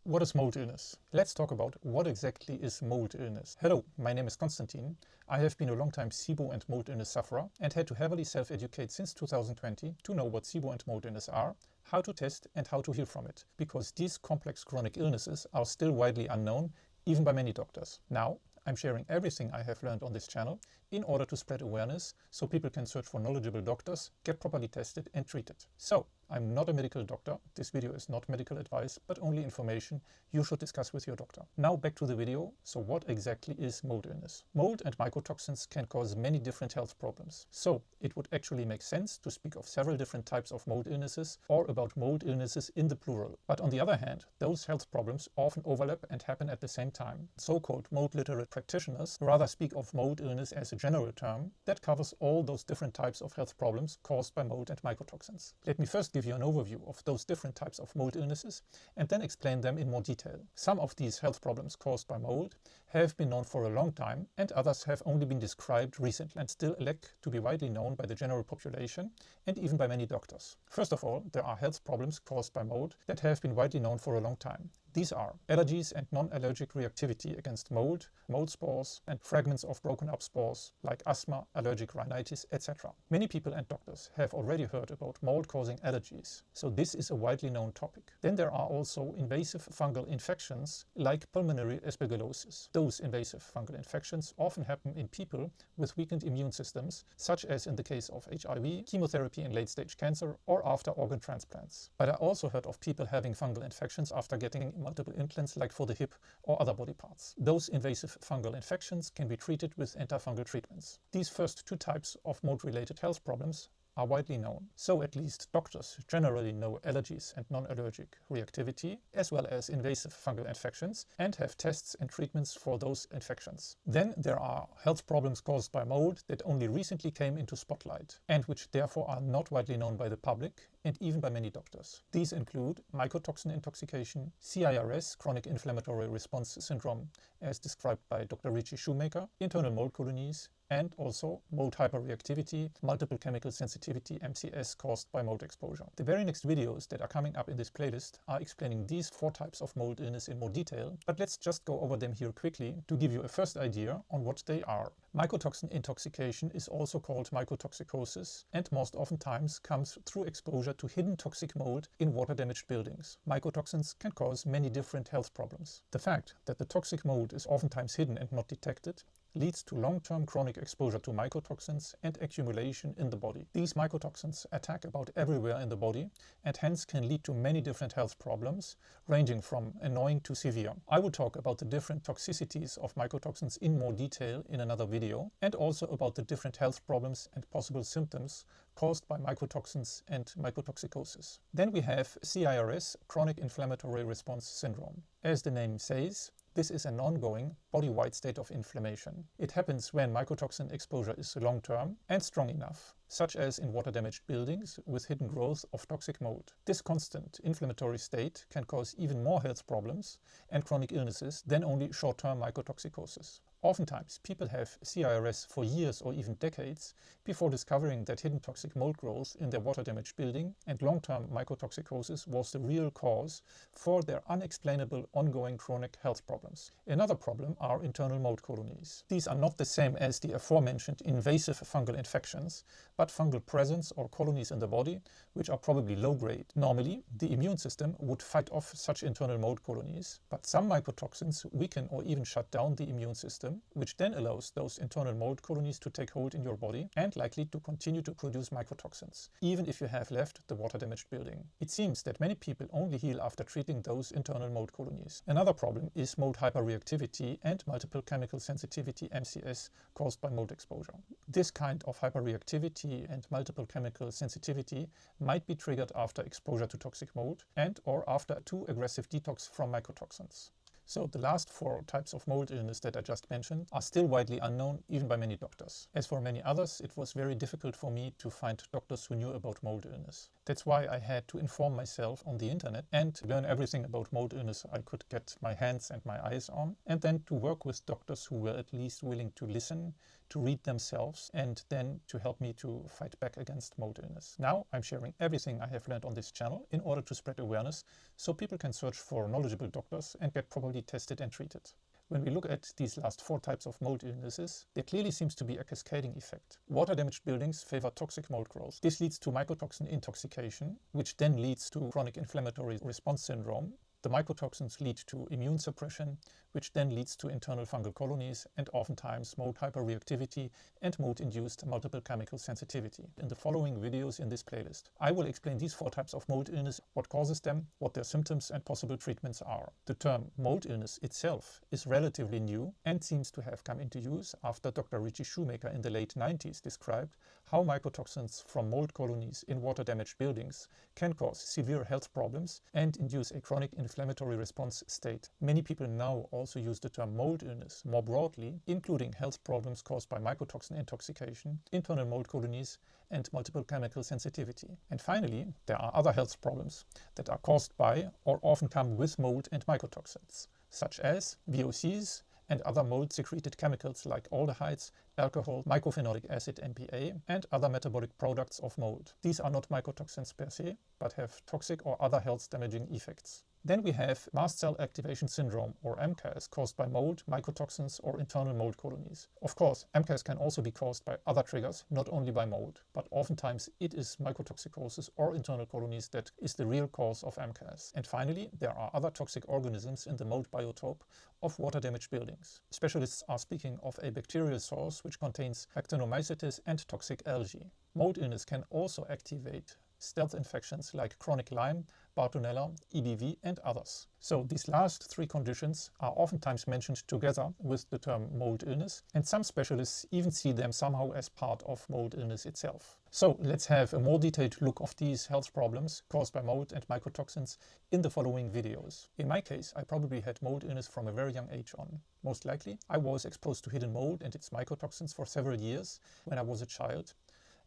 What is mold illness? Let's talk about what exactly is mold illness. Hello, my name is Constantin. I have been a long-time SIBO and mold illness sufferer and had to heavily self-educate since 2020 to know what SIBO and mold illness are, how to test and how to heal from it, because these complex chronic illnesses are still widely unknown, even by many doctors. Now, I'm sharing everything I have learned on this channel in order to spread awareness so people can search for knowledgeable doctors, get properly tested and treated. So, I'm not a medical doctor. This video is not medical advice, but only information you should discuss with your doctor. Now back to the video. So what exactly is mold illness? Mold and mycotoxins can cause many different health problems. So it would actually make sense to speak of several different types of mold illnesses or about mold illnesses in the plural. But on the other hand, those health problems often overlap and happen at the same time. So-called mold literate practitioners rather speak of mold illness as a general term that covers all those different types of health problems caused by mold and mycotoxins. Let me first give you an overview of those different types of mold illnesses and then explain them in more detail. Some of these health problems caused by mold have been known for a long time and others have only been described recently and still lack to be widely known by the general population and even by many doctors. First of all, there are health problems caused by mold that have been widely known for a long time. These are allergies and non-allergic reactivity against mold, mold spores and fragments of broken up spores like asthma, allergic rhinitis, etc. Many people and doctors have already heard about mold causing allergies, so this is a widely known topic. Then there are also invasive fungal infections like pulmonary aspergillosis. Those invasive fungal infections often happen in people with weakened immune systems, such as in the case of HIV, chemotherapy in late-stage cancer or after organ transplants. But I also heard of people having fungal infections after getting multiple implants like for the hip or other body parts. Those invasive fungal infections can be treated with antifungal treatments. These first two types of mold-related health problems are widely known. So at least doctors generally know allergies and non-allergic reactivity as well as invasive fungal infections and have tests and treatments for those infections. Then there are health problems caused by mold that only recently came into spotlight and which therefore are not widely known by the public and even by many doctors. These include mycotoxin intoxication, CIRS, chronic inflammatory response syndrome as described by Dr. Richie Shoemaker, internal mold colonies, and also mold hyperreactivity, multiple chemical sensitivity, MCS, caused by mold exposure. The very next videos that are coming up in this playlist are explaining these four types of mold illness in more detail, but let's just go over them here quickly to give you a first idea on what they are. Mycotoxin intoxication is also called mycotoxicosis and most oftentimes comes through exposure to hidden toxic mold in water-damaged buildings. Mycotoxins can cause many different health problems. The fact that the toxic mold is oftentimes hidden and not detected leads to long-term chronic exposure to mycotoxins and accumulation in the body. These mycotoxins attack about everywhere in the body and hence can lead to many different health problems, ranging from annoying to severe. I will talk about the different toxicities of mycotoxins in more detail in another video, and also about the different health problems and possible symptoms caused by mycotoxins and mycotoxicosis. Then we have CIRS, chronic inflammatory response syndrome. As the name says, this is an ongoing, body-wide state of inflammation. It happens when mycotoxin exposure is long-term and strong enough, such as in water-damaged buildings with hidden growth of toxic mold. This constant inflammatory state can cause even more health problems and chronic illnesses than only short-term mycotoxicosis. Oftentimes, people have CIRS for years or even decades before discovering that hidden toxic mold growth in their water-damaged building and long-term mycotoxicosis was the real cause for their unexplainable ongoing chronic health problems. Another problem are internal mold colonies. These are not the same as the aforementioned invasive fungal infections, but fungal presence or colonies in the body which are probably low-grade. Normally, the immune system would fight off such internal mold colonies, but some mycotoxins weaken or even shut down the immune system, which then allows those internal mold colonies to take hold in your body and likely to continue to produce mycotoxins, even if you have left the water-damaged building. It seems that many people only heal after treating those internal mold colonies. Another problem is mold hyperreactivity and multiple chemical sensitivity, MCS, caused by mold exposure. This kind of hyperreactivity and multiple chemical sensitivity might be triggered after exposure to toxic mold and or after a too aggressive detox from mycotoxins. So the last four types of mold illness that I just mentioned are still widely unknown even by many doctors. As for many others, it was very difficult for me to find doctors who knew about mold illness. That's why I had to inform myself on the internet and learn everything about mold illness I could get my hands and my eyes on, and then to work with doctors who were at least willing to listen, to read themselves and then to help me to fight back against mold illness. Now I'm sharing everything I have learned on this channel in order to spread awareness so people can search for knowledgeable doctors and get properly tested and treated. When we look at these last 4 types of mold illnesses, there clearly seems to be a cascading effect. Water-damaged buildings favor toxic mold growth. This leads to mycotoxin intoxication, which then leads to chronic inflammatory response syndrome. The mycotoxins lead to immune suppression, which then leads to internal fungal colonies and oftentimes mold hyperreactivity and mold-induced multiple chemical sensitivity. In the following videos in this playlist, I will explain these 4 types of mold illness, what causes them, what their symptoms and possible treatments are. The term mold illness itself is relatively new and seems to have come into use after Dr. Richie Shoemaker in the late 90s described how mycotoxins from mold colonies in water-damaged buildings can cause severe health problems and induce a chronic inflammatory response state. Many people now also use the term mold illness more broadly, including health problems caused by mycotoxin intoxication, internal mold colonies, and multiple chemical sensitivity. And finally, there are other health problems that are caused by or often come with mold and mycotoxins, such as VOCs and other mold-secreted chemicals like aldehydes, alcohol, mycophenolic acid MPA, and other metabolic products of mold. These are not mycotoxins per se, but have toxic or other health-damaging effects. Then we have mast cell activation syndrome, or MCAS, caused by mold, mycotoxins, or internal mold colonies. Of course, MCAS can also be caused by other triggers, not only by mold, but oftentimes it is mycotoxicosis or internal colonies that is the real cause of MCAS. And finally, there are other toxic organisms in the mold biotope of water-damaged buildings. Specialists are speaking of a bacterial source which contains actinomycetes and toxic algae. Mold illness can also activate stealth infections like chronic Lyme, Bartonella, EBV, and others. So these last 3 conditions are oftentimes mentioned together with the term mold illness, and some specialists even see them somehow as part of mold illness itself. So let's have a more detailed look of these health problems caused by mold and mycotoxins in the following videos. In my case, I probably had mold illness from a very young age on. Most likely, I was exposed to hidden mold and its mycotoxins for several years when I was a child,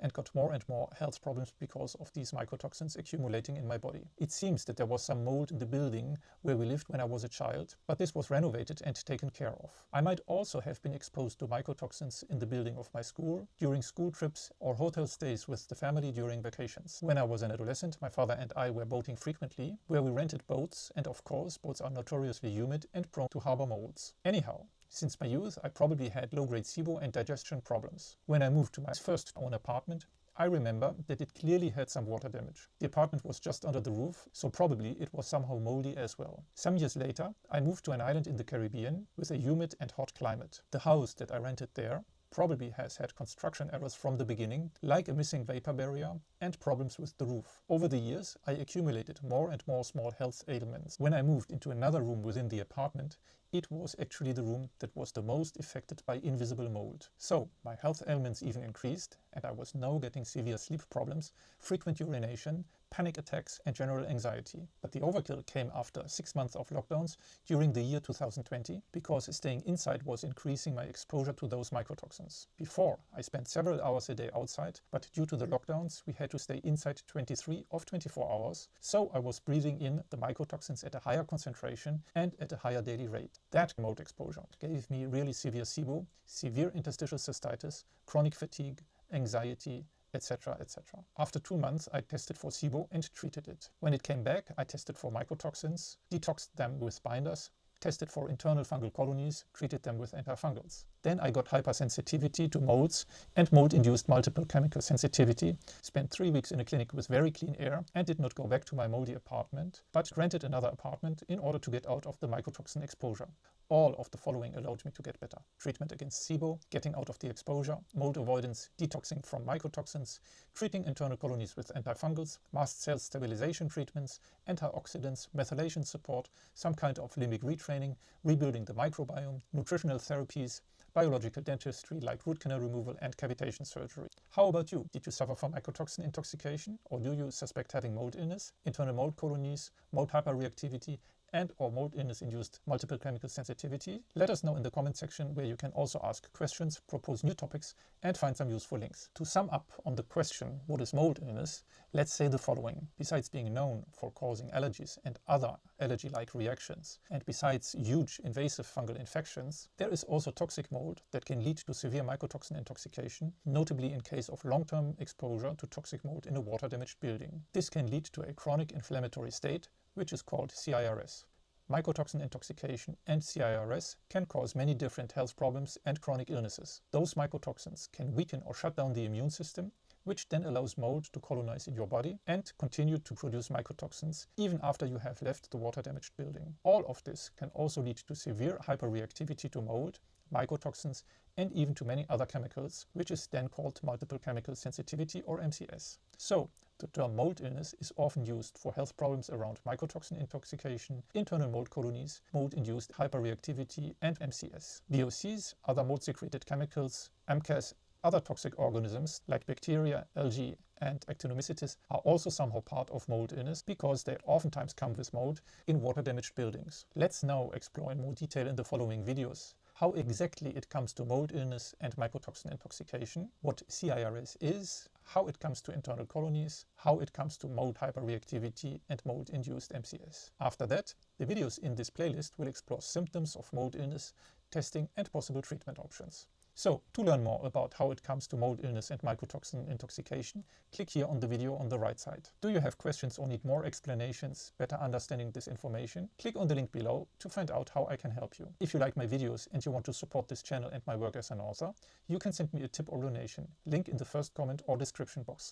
and got more and more health problems because of these mycotoxins accumulating in my body. It seems that there was some mold in the building where we lived when I was a child, but this was renovated and taken care of. I might also have been exposed to mycotoxins in the building of my school, during school trips or hotel stays with the family during vacations. When I was an adolescent, my father and I were boating frequently, where we rented boats, and of course, boats are notoriously humid and prone to harbor molds. Anyhow, since my youth, I probably had low-grade SIBO and digestion problems. When I moved to my first own apartment, I remember that it clearly had some water damage. The apartment was just under the roof, so probably it was somehow moldy as well. Some years later, I moved to an island in the Caribbean with a humid and hot climate. The house that I rented there probably has had construction errors from the beginning, like a missing vapor barrier and problems with the roof. Over the years, I accumulated more and more small health ailments. When I moved into another room within the apartment, it was actually the room that was the most affected by invisible mold. So my health ailments even increased, and I was now getting severe sleep problems, frequent urination, panic attacks and general anxiety. But the overkill came after 6 months of lockdowns during the year 2020, because staying inside was increasing my exposure to those mycotoxins. Before, I spent several hours a day outside, but due to the lockdowns, we had to stay inside 23 of 24 hours, so I was breathing in the mycotoxins at a higher concentration and at a higher daily rate. That mold exposure gave me really severe SIBO, severe interstitial cystitis, chronic fatigue, anxiety, etc., etc. After 2 months, I tested for SIBO and treated it. When it came back, I tested for mycotoxins, detoxed them with binders, tested for internal fungal colonies, treated them with antifungals. Then I got hypersensitivity to molds and mold-induced multiple chemical sensitivity, spent 3 weeks in a clinic with very clean air, and did not go back to my moldy apartment, but rented another apartment in order to get out of the mycotoxin exposure. All of the following allowed me to get better: treatment against SIBO, getting out of the exposure, mold avoidance, detoxing from mycotoxins, treating internal colonies with antifungals, mast cell stabilization treatments, antioxidants, methylation support, some kind of limbic retraining, rebuilding the microbiome, nutritional therapies, biological dentistry like root canal removal and cavitation surgery. How about you? Did you suffer from mycotoxin intoxication, or do you suspect having mold illness, internal mold colonies, mold hyperreactivity, and or mold illness-induced multiple chemical sensitivity? Let us know in the comment section, where you can also ask questions, propose new topics, and find some useful links. To sum up on the question, what is mold illness? Let's say the following. Besides being known for causing allergies and other allergy-like reactions, and besides huge invasive fungal infections, there is also toxic mold that can lead to severe mycotoxin intoxication, notably in case of long-term exposure to toxic mold in a water-damaged building. This can lead to a chronic inflammatory state, which is called CIRS. Mycotoxin intoxication and CIRS can cause many different health problems and chronic illnesses. Those mycotoxins can weaken or shut down the immune system, which then allows mold to colonize in your body and continue to produce mycotoxins even after you have left the water-damaged building. All of this can also lead to severe hyperreactivity to mold, mycotoxins, and even to many other chemicals, which is then called multiple chemical sensitivity, or MCS. So, the term mold illness is often used for health problems around mycotoxin intoxication, internal mold colonies, mold-induced hyperreactivity, and MCS. VOCs, other mold-secreted chemicals, MCAS, other toxic organisms like bacteria, algae, and actinomycetes are also somehow part of mold illness, because they oftentimes come with mold in water-damaged buildings. Let's now explore in more detail in the following videos how exactly it comes to mold illness and mycotoxin intoxication, what CIRS is, how it comes to internal colonies, how it comes to mold hyperreactivity and mold-induced MCS. After that, the videos in this playlist will explore symptoms of mold illness, testing, and possible treatment options. So, to learn more about how it comes to mold illness and mycotoxin intoxication, click here on the video on the right side. Do you have questions or need more explanations, better understanding this information? Click on the link below to find out how I can help you. If you like my videos and you want to support this channel and my work as an author, you can send me a tip or donation. Link in the first comment or description box.